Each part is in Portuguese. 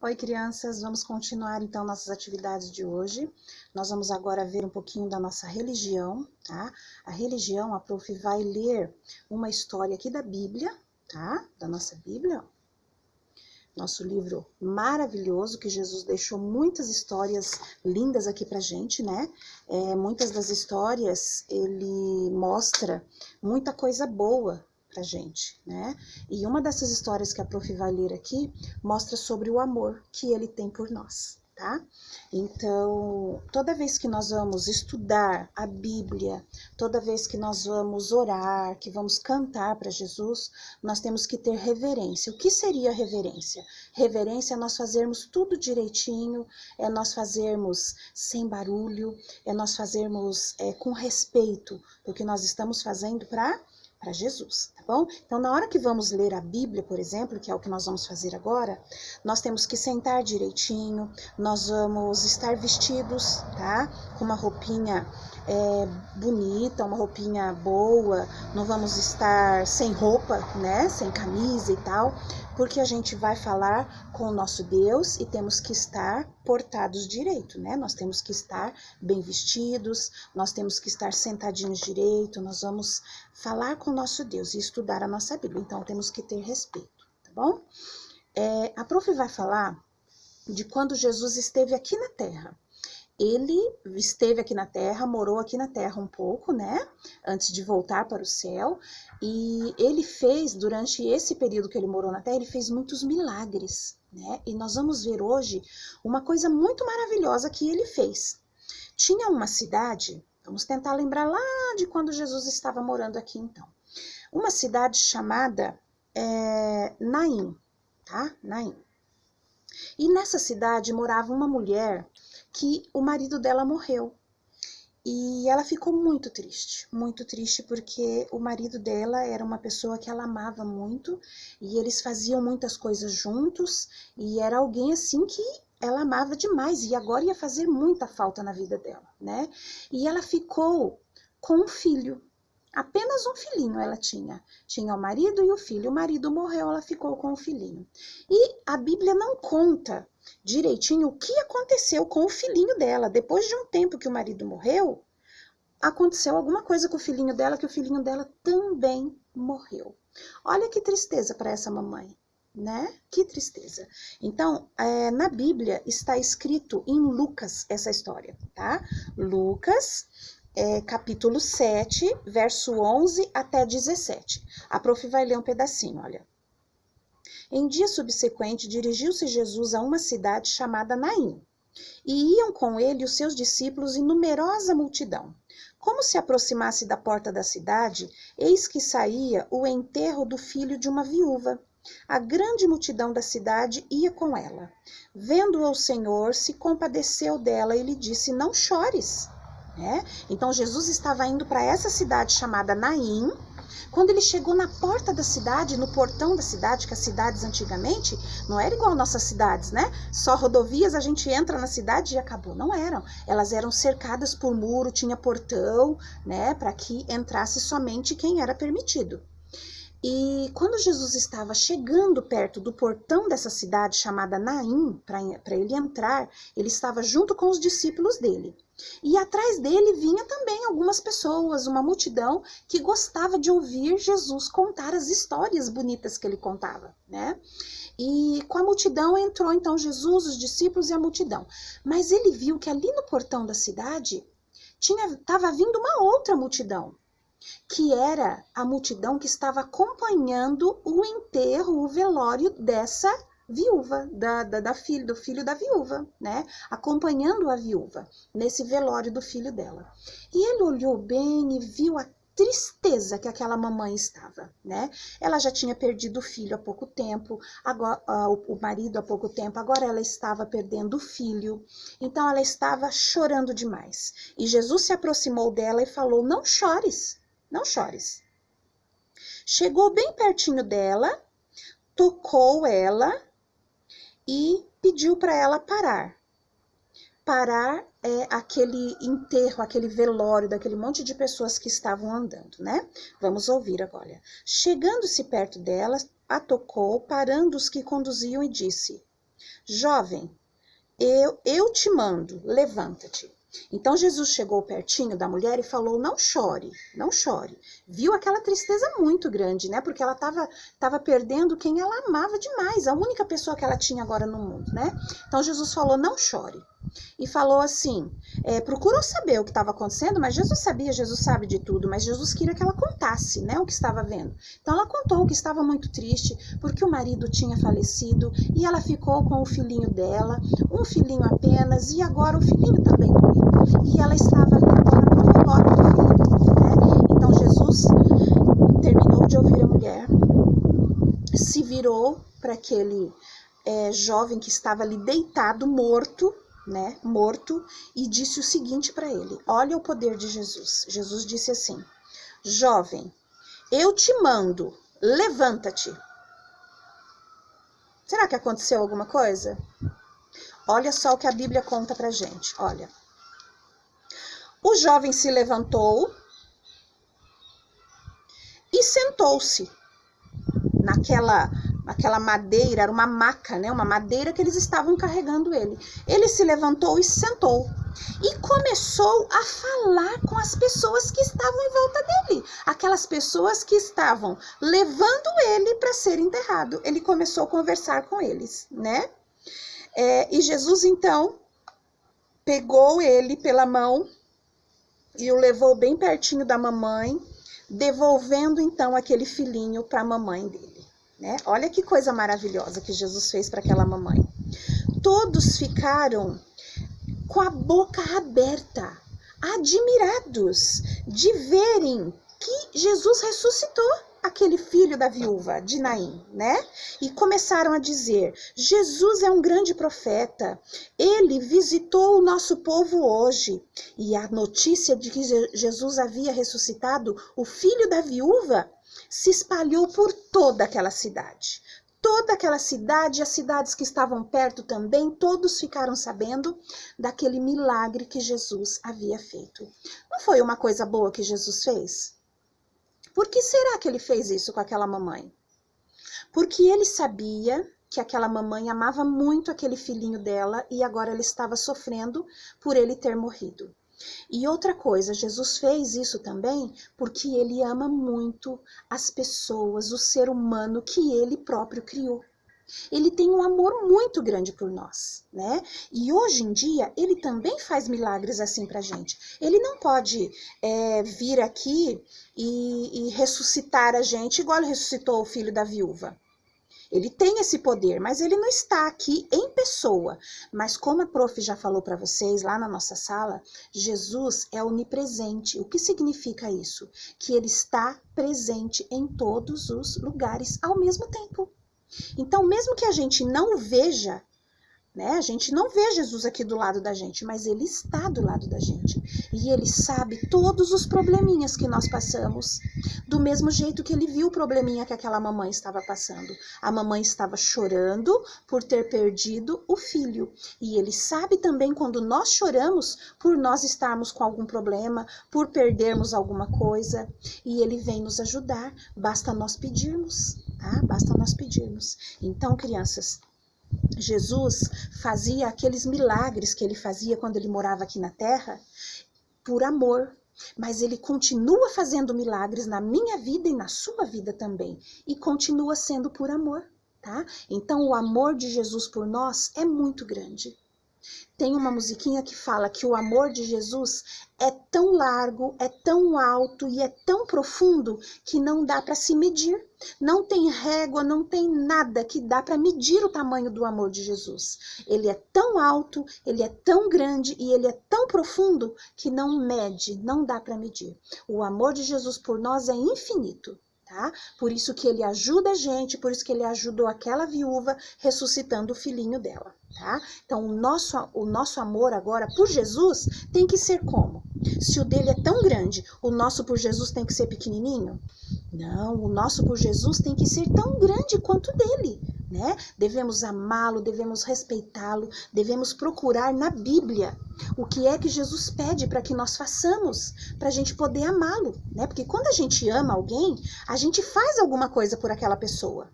Oi, crianças, vamos continuar então nossas atividades de hoje. Nós vamos agora ver um pouquinho da nossa religião, tá? A religião, a prof vai ler uma história aqui da Bíblia, tá? Da nossa Bíblia, nosso livro maravilhoso, que Jesus deixou muitas histórias lindas aqui pra gente, né? Muitas das histórias, ele mostra muita coisa boa pra gente, né? E uma dessas histórias que a prof vai ler aqui, mostra sobre o amor que ele tem por nós, tá? Então, toda vez que nós vamos estudar a Bíblia, toda vez que nós vamos orar, que vamos cantar para Jesus, nós temos que ter reverência. O que seria reverência? Reverência é nós fazermos tudo direitinho, é nós fazermos sem barulho, é nós fazermos com respeito, porque nós estamos fazendo para Jesus, tá bom? Então, na hora que vamos ler a Bíblia, por exemplo, que é o que nós vamos fazer agora, nós temos que sentar direitinho, nós vamos estar vestidos, tá? Com uma roupinha bonita, uma roupinha boa, não vamos estar sem roupa, né? Sem camisa e tal, porque a gente vai falar com o nosso Deus e temos que estar portados direito, né? Nós temos que estar bem vestidos, nós temos que estar sentadinhos direito, nós vamos falar com o nosso Deus e estudar a nossa Bíblia, então temos que ter respeito, tá bom? A prof vai falar de quando Jesus esteve aqui na Terra. Ele esteve aqui na Terra, morou aqui na Terra um pouco, né? Antes de voltar para o céu. E ele fez, durante esse período que ele morou na Terra, ele fez muitos milagres, né? E nós vamos ver hoje uma coisa muito maravilhosa que ele fez. Tinha uma cidade, vamos tentar lembrar lá de quando Jesus estava morando aqui então. Uma cidade chamada Naim, tá? Naim. E nessa cidade morava uma mulher que o marido dela morreu. E ela ficou muito triste porque o marido dela era uma pessoa que ela amava muito e eles faziam muitas coisas juntos e era alguém assim que ela amava demais e agora ia fazer muita falta na vida dela, né? E ela ficou com um filho. Apenas um filhinho ela tinha. Tinha o marido e o filho. O marido morreu, ela ficou com o filhinho. E a Bíblia não conta direitinho o que aconteceu com o filhinho dela. Depois de um tempo que o marido morreu, aconteceu alguma coisa com o filhinho dela, que o filhinho dela também morreu. Olha que tristeza para essa mamãe, né? Que tristeza. Então, na Bíblia está escrito em Lucas essa história, tá? Lucas, capítulo 7, verso 11 até 17. A prof vai ler um pedacinho, olha. Em dia subsequente, dirigiu-se Jesus a uma cidade chamada Naim, e iam com ele os seus discípulos e numerosa multidão. Como se aproximasse da porta da cidade, eis que saía o enterro do filho de uma viúva. A grande multidão da cidade ia com ela. Vendo-a o Senhor, se compadeceu dela e lhe disse: não chores. Então Jesus estava indo para essa cidade chamada Naim. Quando ele chegou na porta da cidade, no portão da cidade, que as cidades antigamente não era igual nossas cidades, né? Só rodovias, a gente entra na cidade e acabou. Não eram. Elas eram cercadas por muro, tinha portão, né? Para que entrasse somente quem era permitido. E quando Jesus estava chegando perto do portão dessa cidade chamada Naim, para ele entrar, ele estava junto com os discípulos dele. E atrás dele vinha também algumas pessoas, uma multidão que gostava de ouvir Jesus contar as histórias bonitas que ele contava, né? E com a multidão entrou então Jesus, os discípulos e a multidão. Mas ele viu que ali no portão da cidade estava vindo uma outra multidão, que era a multidão que estava acompanhando o enterro, o velório dessa viúva, do filho da viúva, né? Acompanhando a viúva nesse velório do filho dela. E ele olhou bem e viu a tristeza que aquela mamãe estava, né? Ela já tinha perdido o filho há pouco tempo, agora, o marido há pouco tempo, agora ela estava perdendo o filho, então ela estava chorando demais. E Jesus se aproximou dela e falou: não chores. Não chores. Chegou bem pertinho dela, tocou ela e pediu para ela parar. Parar é aquele enterro, aquele velório daquele monte de pessoas que estavam andando, né? Vamos ouvir agora. Chegando-se perto dela, a tocou, parando os que conduziam e disse: jovem, eu te mando, levanta-te. Então Jesus chegou pertinho da mulher e falou, não chore, não chore. Viu aquela tristeza muito grande, né? Porque ela estava perdendo quem ela amava demais, a única pessoa que ela tinha agora no mundo, né? Então Jesus falou, não chore. E falou assim, procurou saber o que estava acontecendo, mas Jesus sabia, Jesus sabe de tudo, mas Jesus queria que ela contasse, né, o que estava vendo. Então ela contou que estava muito triste, porque o marido tinha falecido, e ela ficou com o filhinho dela, um filhinho apenas, e agora o filhinho também morreu. E ela estava ali agora no velório do filho, né? Então Jesus terminou de ouvir a mulher, se virou para aquele jovem que estava ali deitado, morto, né, morto, e disse o seguinte para ele, olha o poder de Jesus. Jesus disse assim, jovem, eu te mando, levanta-te. Será que aconteceu alguma coisa? Olha só o que a Bíblia conta pra gente, olha. O jovem se levantou e sentou-se naquela madeira, era uma maca, né? Uma madeira que eles estavam carregando ele. Ele se levantou e se sentou. E começou a falar com as pessoas que estavam em volta dele. Aquelas pessoas que estavam levando ele para ser enterrado. Ele começou a conversar com eles, né? E Jesus, então, pegou ele pela mão e o levou bem pertinho da mamãe, devolvendo, então, aquele filhinho para a mamãe dele. Né? Olha que coisa maravilhosa que Jesus fez para aquela mamãe. Todos ficaram com a boca aberta, admirados de verem que Jesus ressuscitou aquele filho da viúva de Naim, né? E começaram a dizer, Jesus é um grande profeta, ele visitou o nosso povo hoje. E a notícia de que Jesus havia ressuscitado o filho da viúva se espalhou por toda aquela cidade. Toda aquela cidade e as cidades que estavam perto também, todos ficaram sabendo daquele milagre que Jesus havia feito. Não foi uma coisa boa que Jesus fez? Por que será que ele fez isso com aquela mamãe? Porque ele sabia que aquela mamãe amava muito aquele filhinho dela e agora ela estava sofrendo por ele ter morrido. E outra coisa, Jesus fez isso também porque ele ama muito as pessoas, o ser humano que ele próprio criou. Ele tem um amor muito grande por nós, né? E hoje em dia, ele também faz milagres assim pra gente. Ele não pode vir aqui e ressuscitar a gente igual ele ressuscitou o filho da viúva. Ele tem esse poder, mas ele não está aqui em pessoa. Mas como a prof já falou para vocês lá na nossa sala, Jesus é onipresente. O que significa isso? Que ele está presente em todos os lugares ao mesmo tempo. Então, mesmo que a gente não veja, né? A gente não vê Jesus aqui do lado da gente, mas ele está do lado da gente. E ele sabe todos os probleminhas que nós passamos, do mesmo jeito que ele viu o probleminha que aquela mamãe estava passando. A mamãe estava chorando por ter perdido o filho. E ele sabe também quando nós choramos por nós estarmos com algum problema, por perdermos alguma coisa. E ele vem nos ajudar, basta nós pedirmos, tá? Basta nós pedirmos. Então, crianças, Jesus fazia aqueles milagres que ele fazia quando ele morava aqui na terra por amor, mas ele continua fazendo milagres na minha vida e na sua vida também, e continua sendo por amor, tá? Então o amor de Jesus por nós é muito grande. Tem uma musiquinha que fala que o amor de Jesus é tão largo, é tão alto e é tão profundo que não dá para se medir. Não tem régua, não tem nada que dá para medir o tamanho do amor de Jesus. Ele é tão alto, ele é tão grande e ele é tão profundo que não mede, não dá para medir. O amor de Jesus por nós é infinito. Tá? Por isso que ele ajuda a gente, por isso que ele ajudou aquela viúva ressuscitando o filhinho dela, tá? Então o nosso amor agora por Jesus tem que ser como? Se o dele é tão grande, o nosso por Jesus tem que ser pequenininho? Não, o nosso por Jesus tem que ser tão grande quanto o dele, né? Devemos amá-lo, devemos respeitá-lo, devemos procurar na Bíblia o que é que Jesus pede para que nós façamos, para a gente poder amá-lo, né? Porque quando a gente ama alguém, a gente faz alguma coisa por aquela pessoa.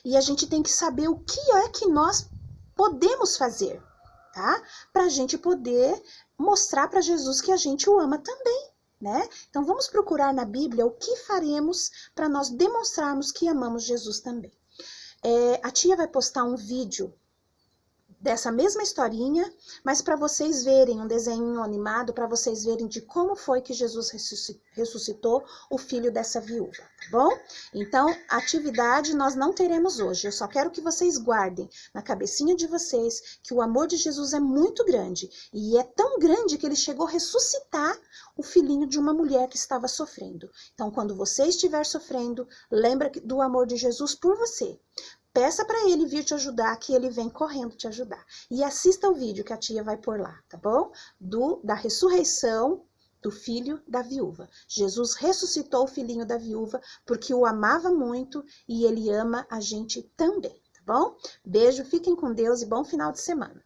E a gente tem que saber o que é que nós podemos fazer, tá? Para a gente poder mostrar para Jesus que a gente o ama também, né? Então vamos procurar na Bíblia o que faremos para nós demonstrarmos que amamos Jesus também. A tia vai postar um vídeo dessa mesma historinha, mas para vocês verem, um desenho animado, para vocês verem de como foi que Jesus ressuscitou o filho dessa viúva, tá bom? Então, atividade nós não teremos hoje, eu só quero que vocês guardem na cabecinha de vocês que o amor de Jesus é muito grande, e é tão grande que ele chegou a ressuscitar o filhinho de uma mulher que estava sofrendo. Então, quando você estiver sofrendo, lembra do amor de Jesus por você. Peça para ele vir te ajudar, que ele vem correndo te ajudar. E assista o vídeo que a tia vai pôr lá, tá bom? Da ressurreição do filho da viúva. Jesus ressuscitou o filhinho da viúva porque o amava muito e ele ama a gente também, tá bom? Beijo, fiquem com Deus e bom final de semana.